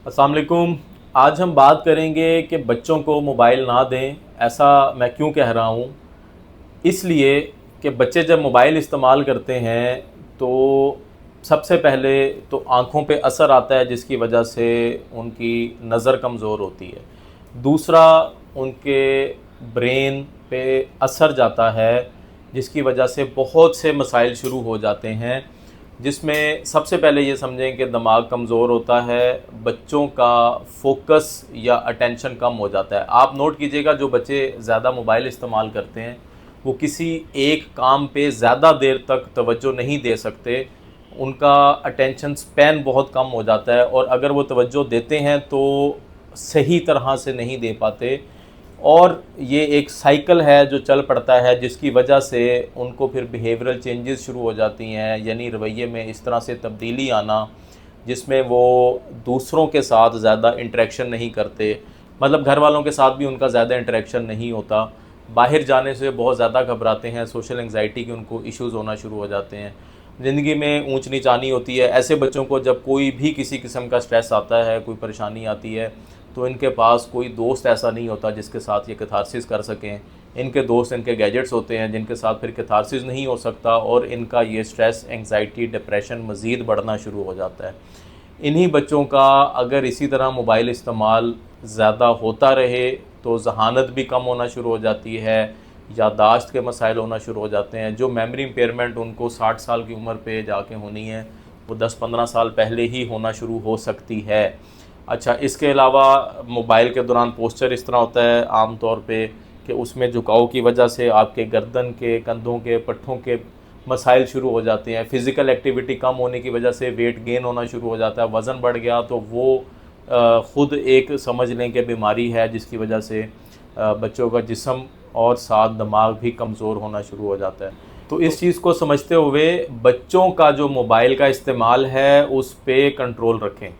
अस्सलाम वालेकुम। आज हम बात करेंगे कि बच्चों को मोबाइल ना दें। ऐसा मैं क्यों कह रहा हूँ? इसलिए कि बच्चे जब मोबाइल इस्तेमाल करते हैं तो सबसे पहले तो आँखों पे असर आता है, जिसकी वजह से उनकी नज़र कमज़ोर होती है। दूसरा, उनके ब्रेन पे असर जाता है, जिसकी वजह से बहुत से मसाइल शुरू हो जाते हैं, जिसमें सबसे पहले ये समझें कि दिमाग कमज़ोर होता है, बच्चों का फोकस या अटेंशन कम हो जाता है। आप नोट कीजिएगा, जो बच्चे ज़्यादा मोबाइल इस्तेमाल करते हैं वो किसी एक काम पे ज़्यादा देर तक तवज्जो नहीं दे सकते, उनका अटेंशन स्पैन बहुत कम हो जाता है, और अगर वो तवज्जो देते हैं तो सही तरह से नहीं दे पाते, और ये एक साइकिल है जो चल पड़ता है, जिसकी वजह से उनको फिर बिहेवियरल चेंजेस शुरू हो जाती हैं, यानी रवैये में इस तरह से तब्दीली आना जिसमें वो दूसरों के साथ ज़्यादा इंटरेक्शन नहीं करते। मतलब घर वालों के साथ भी उनका ज़्यादा इंटरेक्शन नहीं होता, बाहर जाने से बहुत ज़्यादा घबराते हैं, सोशल एंग्जाइटी के उनको इश्यूज़ होना शुरू हो जाते हैं, ज़िंदगी में ऊंच नीच आनी होती है। ऐसे बच्चों को जब कोई भी किसी किस्म का स्ट्रेस आता है, कोई परेशानी आती है, तो इनके पास कोई दोस्त ऐसा नहीं होता जिसके साथ ये कैथारसिस कर सकें। इनके दोस्त इनके गैजेट्स होते हैं, जिनके साथ फिर कैथारसिस नहीं हो सकता, और इनका ये स्ट्रेस, एंग्जाइटी, डिप्रेशन मज़ीद बढ़ना शुरू हो जाता है। इन्हीं बच्चों का अगर इसी तरह मोबाइल इस्तेमाल ज़्यादा होता रहे तो ज़हानत भी कम होना शुरू हो जाती है, याददाश्त के मसाइल होना शुरू हो जाते हैं। जो मेमोरी इम्पेयरमेंट उनको 60 साल की उम्र पे जाके होनी है, वो 10-15 साल पहले ही होना शुरू हो सकती है। अच्छा, इसके अलावा मोबाइल के दौरान पोस्चर इस तरह होता है आम तौर पे कि उसमें झुकाव की वजह से आपके गर्दन के, कंधों के, पट्ठों के मसाइल शुरू हो जाते हैं। फ़िज़िकल एक्टिविटी कम होने की वजह से वेट गेन होना शुरू हो जाता है, वज़न बढ़ गया तो वो ख़ुद एक समझ लें कि बीमारी है, जिसकी वजह से बच्चों का जिस्म और साथ दिमाग भी कमज़ोर होना शुरू हो जाता है। तो इस चीज़ को समझते हुए बच्चों का जो मोबाइल का इस्तेमाल है उस पे कंट्रोल रखें।